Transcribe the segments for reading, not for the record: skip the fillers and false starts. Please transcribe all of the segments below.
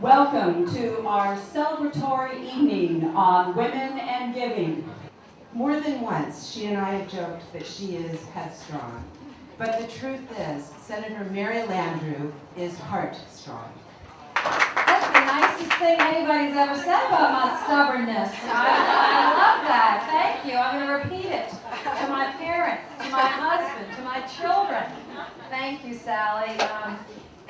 Welcome to our celebratory evening on Women and Giving. More than once, she and I have joked that she is headstrong. But the truth is, Senator Mary Landrieu is heart-strong. That's the nicest thing anybody's ever said about my stubbornness. I love that. Thank you. I'm going to repeat it to my parents, to my husband, to my children. Thank you, Sally.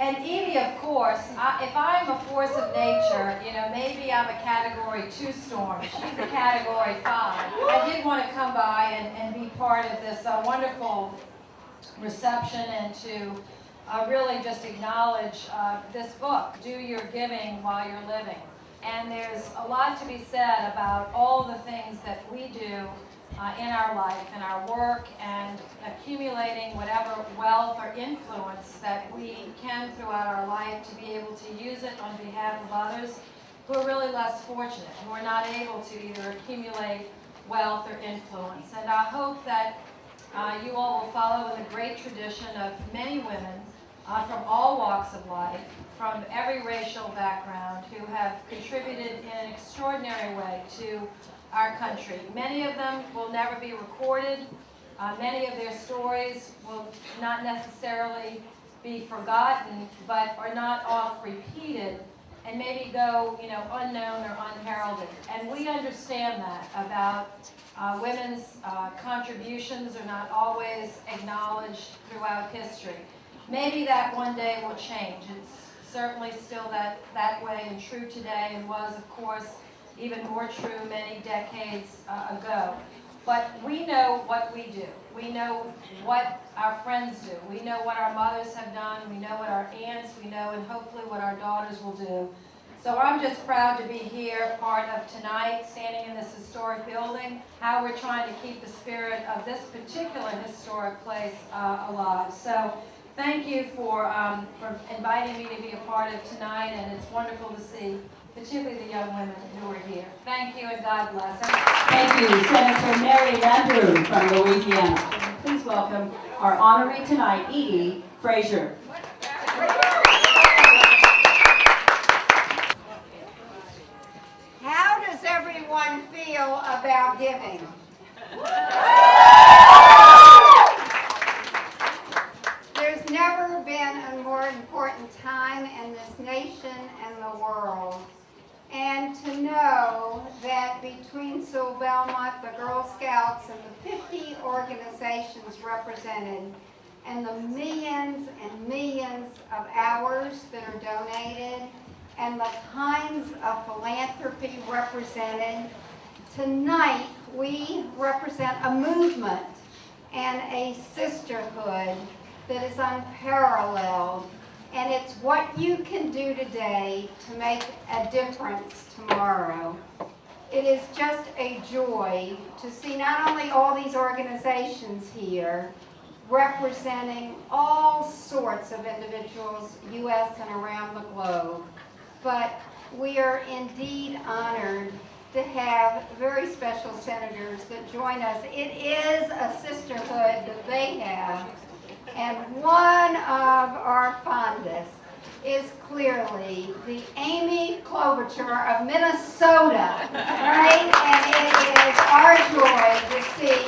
And Edie, of course, if I'm a force of nature, maybe I'm a Category 2 storm. She's a Category 5. I did want to come by and be part of this wonderful reception and to really just acknowledge this book, Do Your Giving While You're Living. And there's a lot to be said about all the things that we do in our life, in our work, and accumulating whatever wealth or influence that we can throughout our life to be able to use it on behalf of others who are really less fortunate, who are not able to either accumulate wealth or influence. And I hope that you all will follow in the great tradition of many women from all walks of life, from every racial background, who have contributed in an extraordinary way to our country. Many of them will never be recorded. Many of their stories will not necessarily be forgotten, but are not oft repeated and maybe go, unknown or unheralded. And we understand that about women's contributions are not always acknowledged throughout history. Maybe that one day will change. It's certainly still that way and true today, and was, of course, even more true many decades ago. But we know what we do. We know what our friends do. We know what our mothers have done. We know what our aunts, we know, and hopefully what our daughters will do. So I'm just proud to be here, part of tonight, standing in this historic building, how we're trying to keep the spirit of this particular historic place alive. So thank you for inviting me to be a part of tonight, and it's wonderful to see particularly the young women who are here. Thank you, and God bless. Thank you, Senator Mary Landrieu from Louisiana. Please welcome our honoree tonight, Edie Frazier. How does everyone feel about giving? There's never been a more important time in this nation and the world. And to know that between Sewell-Belmont, the Girl Scouts, and the 50 organizations represented, and the millions and millions of hours that are donated, and the kinds of philanthropy represented, tonight we represent a movement and a sisterhood that is unparalleled. And it's what you can do today to make a difference tomorrow. It is just a joy to see not only all these organizations here representing all sorts of individuals, U.S. and around the globe, but we are indeed honored to have very special senators that join us. It is a sisterhood that they have. And one of our fondest is clearly the Amy Klobuchar of Minnesota, right? And it is our joy to see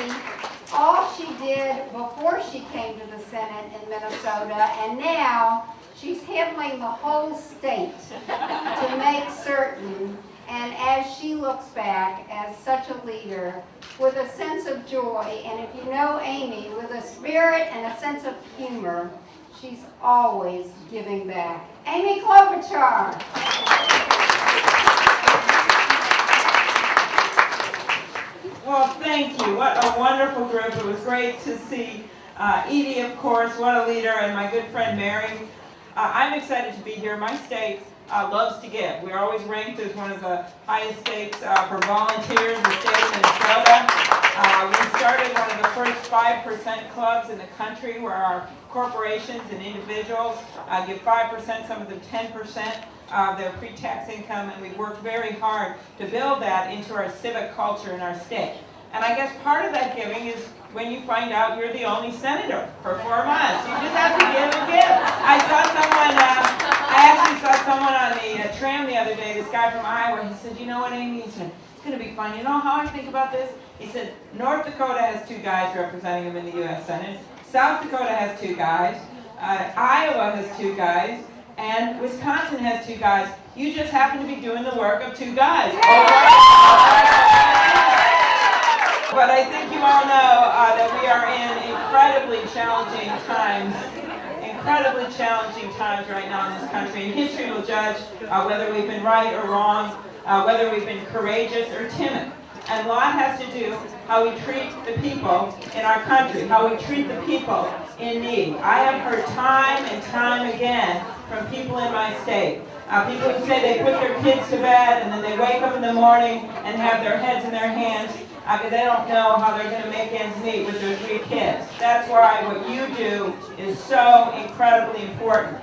all she did before she came to the Senate in Minnesota, and now she's handling the whole state to make certain. And as she looks back as such a leader with a sense of joy, and if you know Amy, with a spirit and a sense of humor, she's always giving back. Amy Klobuchar. Well, thank you. What a wonderful group. It was great to see Edie, of course, what a leader, and my good friend Mary. I'm excited to be here. My state loves to give. We're always ranked as one of the highest states for volunteers in the state of Minnesota. We started one of the first 5% clubs in the country where our corporations and individuals give 5%, some of them 10% of their pre-tax income, and we've worked very hard to build that into our civic culture in our state. And I guess part of that giving is when you find out you're the only senator for 4 months. You just have to give and give. I saw someone I actually saw someone on the tram the other day, this guy from Iowa. He said, you know what, Amy? He said, it's going to be fun. You know how I think about this? He said, North Dakota has 2 guys representing them in the U.S. Senate. South Dakota has 2 guys. Iowa has 2 guys. And Wisconsin has 2 guys. You just happen to be doing the work of 2 guys. But I think you all know that we are in incredibly challenging times right now in this country. And history will judge whether we've been right or wrong, whether we've been courageous or timid. And a lot has to do how we treat the people in our country, how we treat the people in need. I have heard time and time again from people in my state. People who say they put their kids to bed and then they wake up in the morning and have their heads in their hands because they don't know how they're going to make ends meet with their 3 kids. That's why what you do is so incredibly important.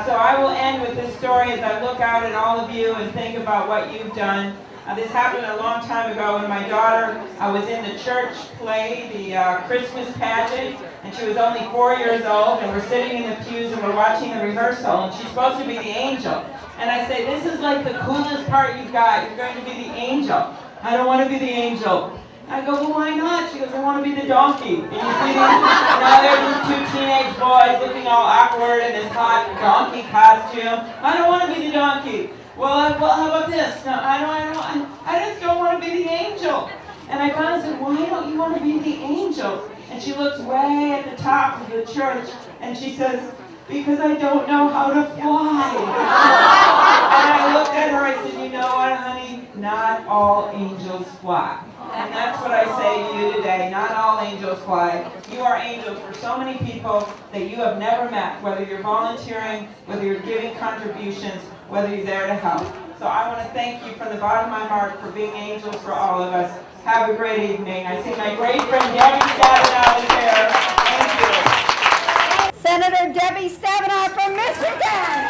So I will end with this story as I look out at all of you and think about what you've done. This happened a long time ago when my daughter was in the church play, the Christmas pageant, and she was only 4 years old, and we're sitting in the pews and we're watching the rehearsal, and she's supposed to be the angel. And I say, this is like the coolest part you've got. You're going to be the angel. I don't want to be the angel. I go, well, why not? She goes, I want to be the donkey. And you see now there's these 2 teenage boys looking all awkward in this hot donkey costume. I don't want to be the donkey. Well, how about this? No, I just don't want to be the angel. And I finally said, why don't you want to be the angel? And she looks way at the top of the church, and she says, because I don't know how to fly. And I looked at her, I said, you know what, honey? Not all angels fly. And that's what I say to you today. Not all angels fly. You are angels for so many people that you have never met, whether you're volunteering, whether you're giving contributions, whether you're there to help. So I want to thank you from the bottom of my heart for being angels for all of us. Have a great evening. I see my great friend Debbie Stabenow is here. Thank you. Senator Debbie Stabenow from Michigan.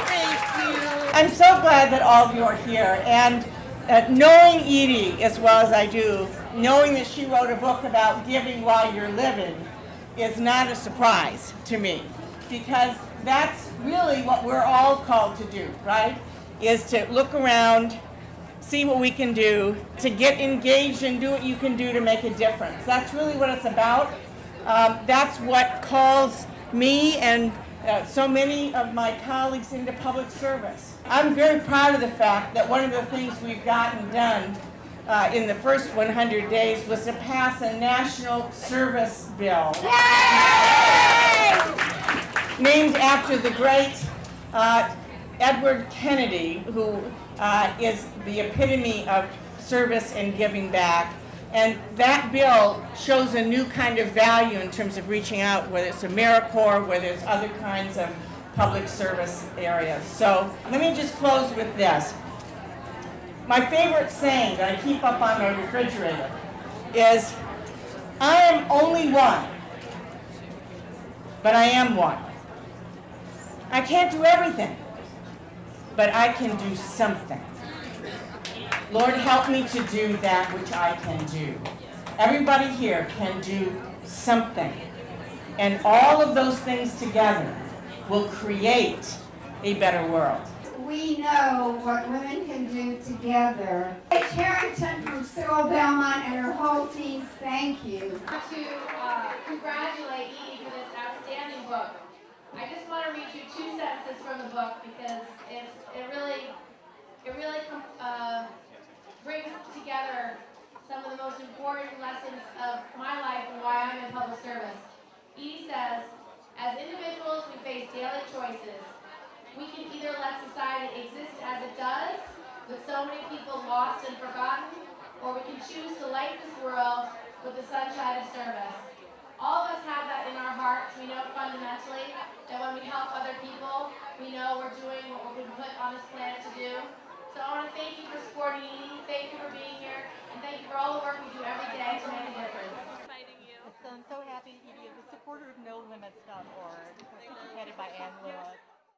Thank you. I'm so glad that all of you are here. And knowing Edie as well as I do, knowing that she wrote a book about giving while you're living is not a surprise to me, because that's really what we're all called to do, right? Is to look around, see what we can do, to get engaged and do what you can do to make a difference. That's really what it's about. That's what calls me and so many of my colleagues into public service. I'm very proud of the fact that one of the things we've gotten done in the first 100 days was to pass a national service bill. Yay! Named after the great Edward Kennedy, who is the epitome of service and giving back. And that bill shows a new kind of value in terms of reaching out, whether it's AmeriCorps, whether it's other kinds of public service areas. So let me just close with this. My favorite saying that I keep up on my refrigerator is, I am only one, but I am one. I can't do everything, but I can do something. Lord, help me to do that which I can do. Everybody here can do something. And all of those things together will create a better world. We know what women can do together. Hey, Carrington from Sewell-Belmont and her whole team, thank you. To congratulate Edie for this outstanding book. I just want to read you 2 sentences from the book because it really brings together some of the most important lessons of my life and why I'm in public service. Edie says, as individuals we face daily choices. We can either let society exist as it does, with so many people lost and forgotten, or we can choose to light this world with the sunshine of service. All of us have that in our hearts. We know fundamentally that when we help other people, we know we're doing what we've been put on this planet to do. So I want to thank you for supporting Edie, thank you for being here, and thank you for all the work we do every day to make a difference. I'm so happy Edie is a supporter of NoLimits.org, headed by Ann Lewis.